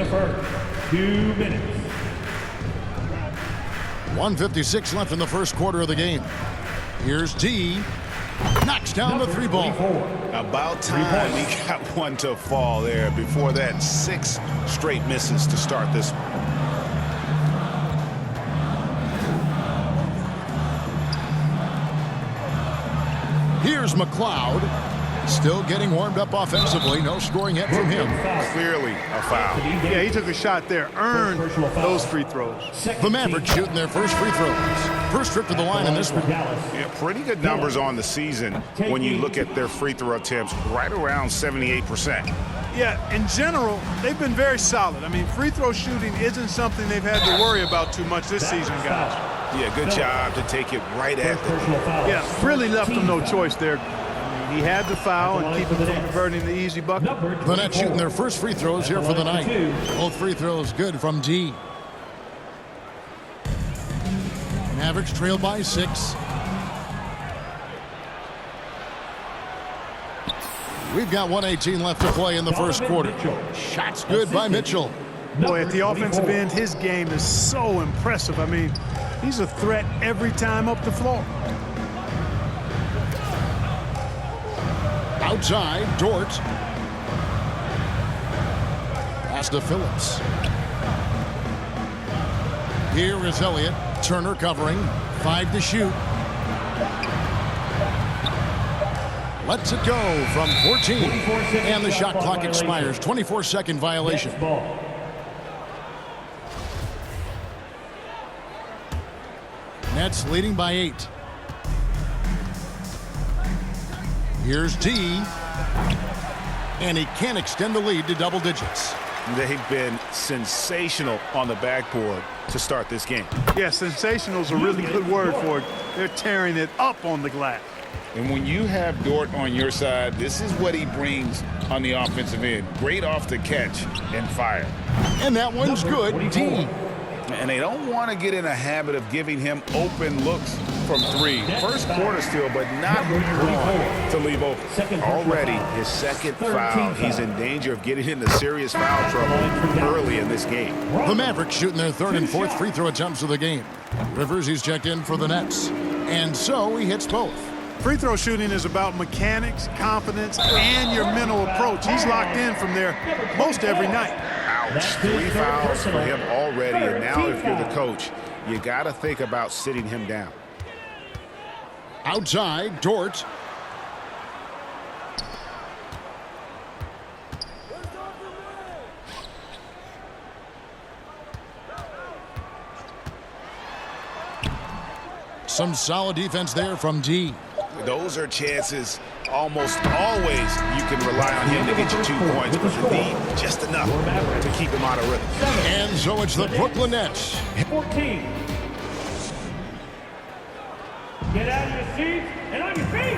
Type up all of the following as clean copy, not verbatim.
the first. 2 minutes. 1:56 left in the first quarter of the game. Here's D. Knocks down the three ball. About time he got one to fall there. Before that, 6 straight misses to start this one. Here's McLeod. Still getting warmed up offensively. No scoring yet from him. Clearly a foul. Yeah, he took a shot there. Earned those free throws. The Mavericks shooting their first free throws. First trip to the line in this one. Yeah, pretty good numbers on the season when you look at their free throw attempts, right around 78%. Yeah, in general, they've been very solid. I mean, free throw shooting isn't something they've had to worry about too much this season, guys. Yeah, good job to take it right at them. Yeah, really left them no choice there. I mean, he had to foul and keep him from converting the easy bucket. The Nets shooting their first free throws here for the night. Both free throws good from D. Mavericks trail by 6. We've got 1:18 left to play in the first quarter. Shots good by Mitchell. Boy, at the offensive end, his game is so impressive. I mean, he's a threat every time up the floor. Outside, Dort. Pass to Phillips. Here is Elliott. Turner covering. 5 to shoot. Lets it go from 14. And the shot clock expires. 24-second violation. Nets leading by 8. Here's D. And he can't extend the lead to double digits. They've been sensational on the backboard to start this game. Yeah, sensational is a really good word for it. They're tearing it up on the glass. And when you have Dort on your side, this is what he brings on the offensive end. Great off the catch and fire. And that one's good. D. And they don't want to get in a habit of giving him open looks from 3. First quarter still, but not long to leave open. Already his second foul. He's in danger of getting into serious foul trouble early in this game. The Mavericks shooting their third and fourth free throw attempts of the game. Rivers, he's checked in for the Nets. And so he hits both. Free throw shooting is about mechanics, confidence, and your mental approach. He's locked in from there most every night. Ouch. 3 fouls for him already. And now if you're the coach, you got to think about sitting him down. Outside, Dort. Some solid defense there from D. Those are chances almost always you can rely on him to get you 2 points, but the D just enough to keep him out of rhythm. And so it's the Brooklyn Nets. 14. Get out of your seats and on your feet.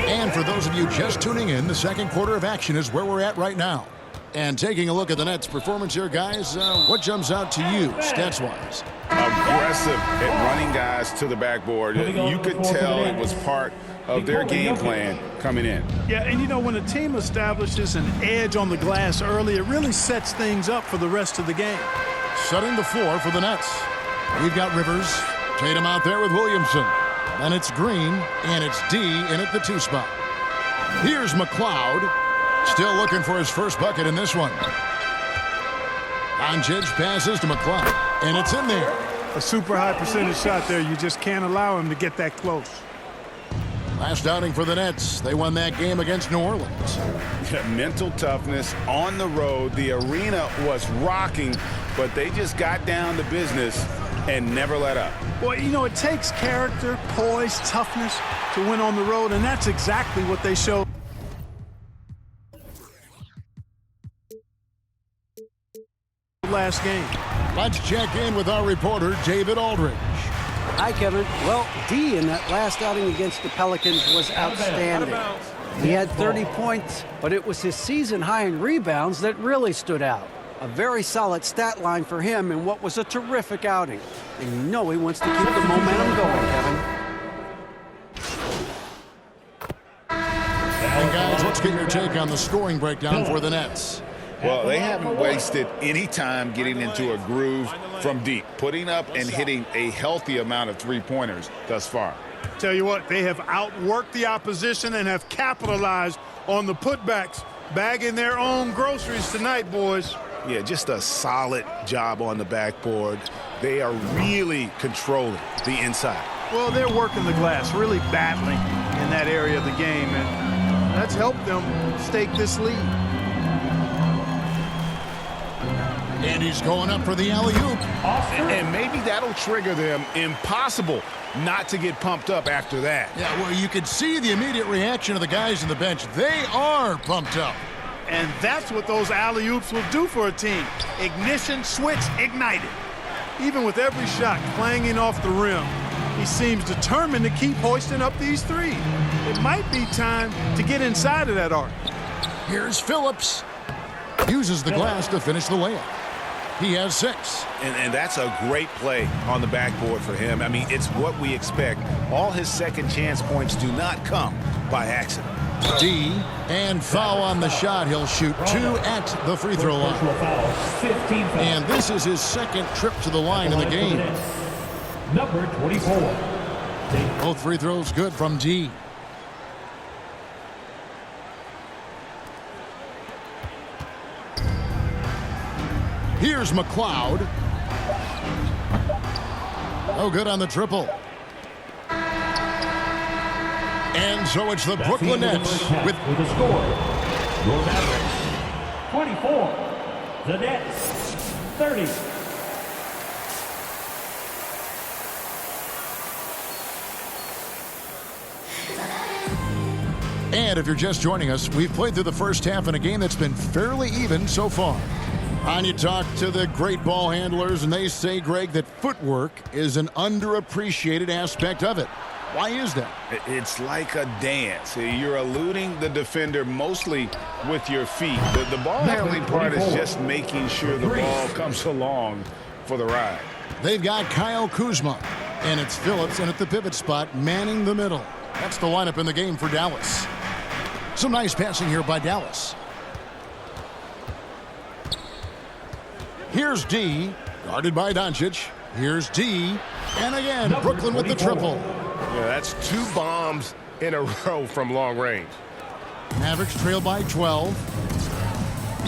And for those of you just tuning in, the second quarter of action is where we're at right now. And taking a look at the Nets' performance here, guys, what jumps out to you, stats-wise? Aggressive at running guys to the backboard. You could tell it was part of their game plan coming in. Yeah, and you know, when a team establishes an edge on the glass early, it really sets things up for the rest of the game. Setting the floor for the Nets. We've got Rivers, Tatum out there with Williamson. Then it's Green, and it's D in at the 2 spot. Here's McLeod, still looking for his first bucket in this one. Doncic passes to McLeod, and it's in there. A super high percentage shot there. You just can't allow him to get that close. Last outing for the Nets. They won that game against New Orleans. Mental toughness on the road. The arena was rocking, but they just got down to business and never let up. Well, you know, it takes character, poise, toughness to win on the road, and that's exactly what they showed. Last game. Let's check in with our reporter, David Aldridge. Hi, Kevin. Well, D in that last outing against the Pelicans was outstanding. He had 30 points, but it was his season high in rebounds that really stood out. A very solid stat line for him in what was a terrific outing. And you know he wants to keep the momentum going, Kevin. And guys, let's get your take on the scoring breakdown for the Nets. Well, they haven't wasted any time getting into a groove from deep, putting up and hitting a healthy amount of three-pointers thus far. Tell you what, they have outworked the opposition and have capitalized on the putbacks, bagging their own groceries tonight, boys. Yeah, just a solid job on the backboard. They are really controlling the inside. Well, they're working the glass, really battling in that area of the game, and that's helped them stake this lead. And he's going up for the alley-oop. And maybe that'll trigger them. Impossible not to get pumped up after that. Yeah, well, you could see the immediate reaction of the guys on the bench. They are pumped up. And that's what those alley-oops will do for a team. Ignition switch ignited. Even with every shot clanging off the rim, he seems determined to keep hoisting up these threes. It might be time to get inside of that arc. Here's Phillips. Uses the glass to finish the layup. He has 6. And that's a great play on the backboard for him. I mean, it's what we expect. All his second chance points do not come by accident. D, and foul on the shot. He'll shoot 2 at the free throw line. And this is his second trip to the line in the game. Number 24. Both free throws good from D. Here's McLeod. No good on the triple. And so it's the Brooklyn Nets with the score. Your Mavericks 24. The Nets 30. And if you're just joining us, we've played through the first half in a game that's been fairly even so far. And you talk to the great ball handlers, and they say, Greg, that footwork is an underappreciated aspect of it. Why is that? It's like a dance. You're eluding the defender mostly with your feet. The ball handling part is just making sure the ball comes along for the ride. They've got Kyle Kuzma, and it's Phillips in at the pivot spot, manning the middle. That's the lineup in the game for Dallas. Some nice passing here by Dallas. Here's D, guarded by Doncic. Here's D, and again, Brooklyn with the triple. Yeah, that's 2 bombs in a row from long range. Mavericks trail by 12.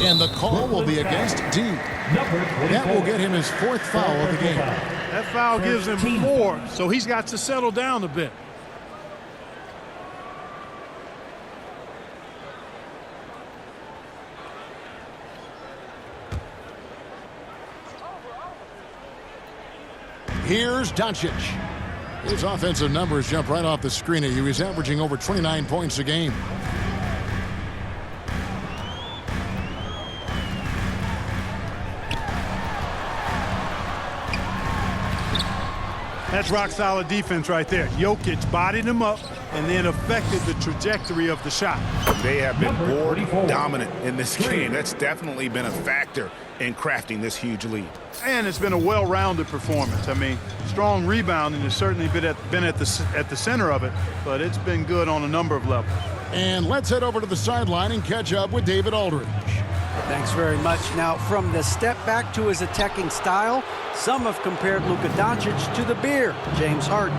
And the call will be against D. That will get him his 4th foul of the game. That foul gives him 4, so he's got to settle down a bit. Here's Doncic. His offensive numbers jump right off the screen at you. He's averaging over 29 points a game. That's rock-solid defense right there. Jokic bodied him up and then affected the trajectory of the shot. They have been board dominant in this game. That's definitely been a factor in crafting this huge lead. And it's been a well-rounded performance. I mean, strong rebounding has certainly been at the center of it, but it's been good on a number of levels. And let's head over to the sideline and catch up with David Aldridge. Thanks very much. Now, from the step back to his attacking style, some have compared Luka Doncic to the bear, James Harden.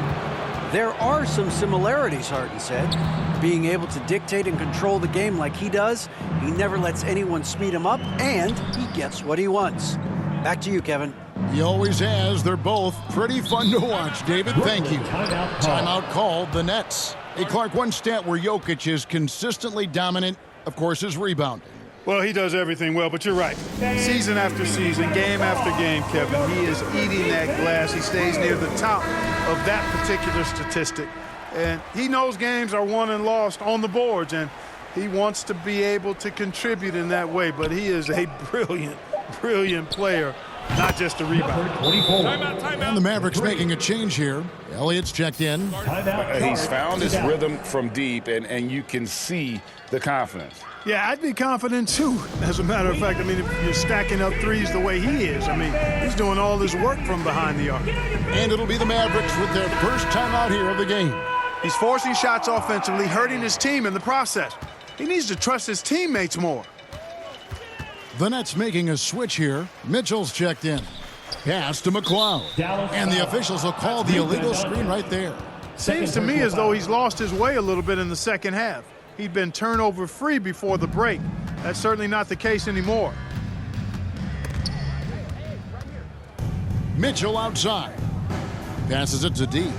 There are some similarities, Harden said. Being able to dictate and control the game like he does, he never lets anyone speed him up, and he gets what he wants. Back to you, Kevin. He always has. They're both pretty fun to watch. David, thank you. Timeout called the Nets. Hey, Clark, one stat where Jokic is consistently dominant, of course, is rebounding. Well, he does everything well, but you're right. Season after season, game after game, Kevin, he is eating that glass. He stays near the top of that particular statistic. And he knows games are won and lost on the boards, and he wants to be able to contribute in that way. But he is a brilliant, brilliant player, not just a rebounder. And the Mavericks making a change here. Elliott's checked in. He's found his rhythm from deep, and you can see the confidence. Yeah, I'd be confident, too, as a matter of fact. I mean, if you're stacking up threes the way he is, I mean, he's doing all this work from behind the arc. And it'll be the Mavericks with their first time out here of the game. He's forcing shots offensively, hurting his team in the process. He needs to trust his teammates more. The Nets making a switch here. Mitchell's checked in. Pass to McLeod. And the officials will call the illegal screen right there. Seems to me as though he's lost his way a little bit in the second half. He'd been turnover free before the break. That's certainly not the case anymore. Mitchell outside. Passes it to D.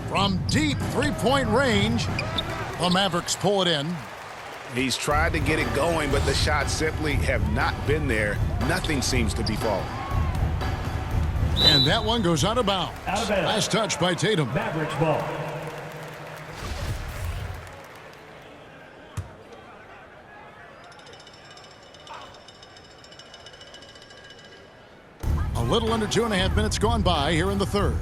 From deep three-point range, the Mavericks pull it in. He's tried to get it going, but the shots simply have not been there. Nothing seems to be falling. And that one goes out of bounds. Nice touch by Tatum. Mavericks ball. A little under 2.5 minutes gone by here in the third.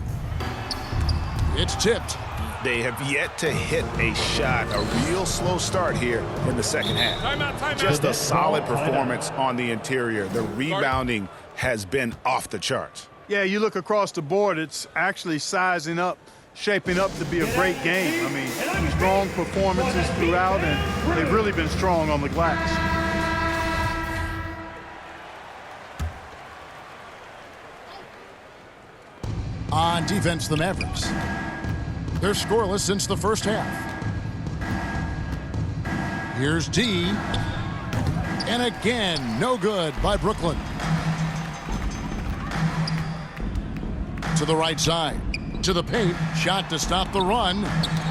It's tipped. They have yet to hit a shot. A real slow start here in the second half. Timeout. Just a solid performance on the interior. The rebounding has been off the charts. Yeah, you look across the board, it's actually sizing up, shaping up to be a great game. I mean, strong performances throughout, and they've really been strong on the glass. On defense, the Mavericks. They're scoreless since the first half. Here's D. And again, no good by Brooklyn. To the right side. To the paint. Shot to stop the run.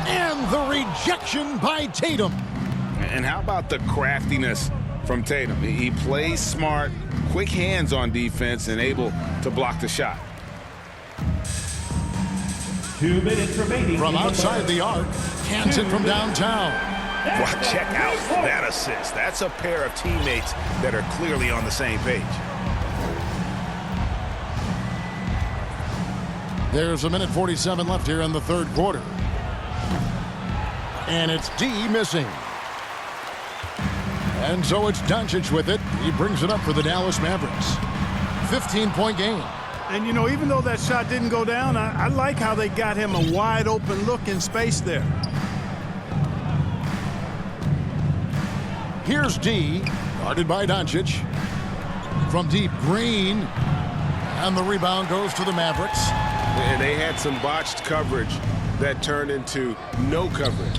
And the rejection by Tatum. And how about the craftiness from Tatum? He plays smart, quick hands on defense, and able to block the shot. 2 minutes remaining. From outside the arc. Cans it from downtown. Well, check out that assist. That's a pair of teammates that are clearly on the same page. There's 1:47 left here in the third quarter. And it's D missing. And so it's Doncic with it. He brings it up for the Dallas Mavericks. 15-point game. And, you know, even though that shot didn't go down, I like how they got him a wide-open look in space there. Here's D, guarded by Doncic. From deep, Green. And the rebound goes to the Mavericks. And they had some botched coverage that turned into no coverage.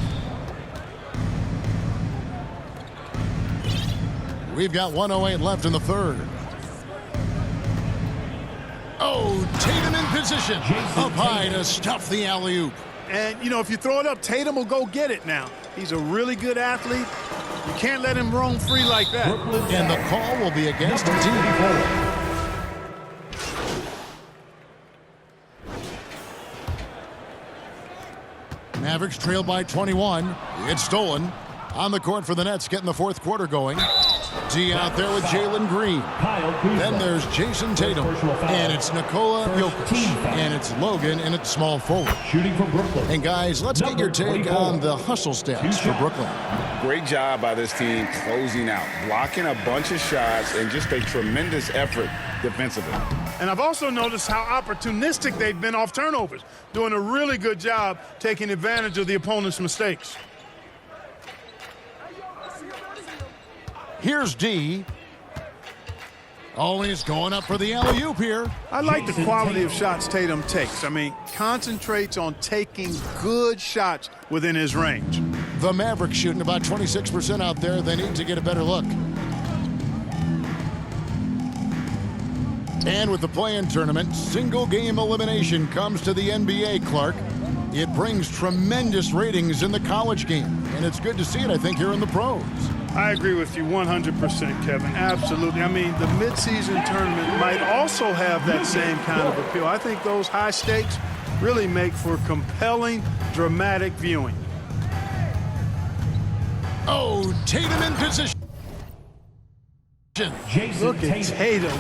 We've got 1:08 left in the third. Oh, Tatum in position. Up high to stuff the alley-oop. And, you know, if you throw it up, Tatum will go get it now. He's a really good athlete. You can't let him roam free like that. And the call will be against D. Mavericks trail by 21. It's stolen. On the court for the Nets, getting the fourth quarter going. D out there with Jalen Green. Then there's Jason Tatum. And it's Nikola Jokic. And it's Logan, and it's small forward. Shooting for Brooklyn. And guys, let's get your take on the hustle stats for Brooklyn. Great job by this team closing out, blocking a bunch of shots, and just a tremendous effort defensively. And I've also noticed how opportunistic they've been off turnovers, doing a really good job taking advantage of the opponent's mistakes. Here's D. Always going up for the alley-oop here. I like the quality of shots Tatum takes. I mean, concentrates on taking good shots within his range. The Mavericks shooting about 26% out there. They need to get a better look. And with the play-in tournament, single-game elimination comes to the NBA, Clark. It brings tremendous ratings in the college game. And it's good to see it, I think, here in the pros. I agree with you 100%, Kevin. Absolutely. I mean, the midseason tournament might also have that same kind of appeal. I think those high stakes really make for compelling, dramatic viewing. Oh, Tatum in position. Jason Look at Tatum.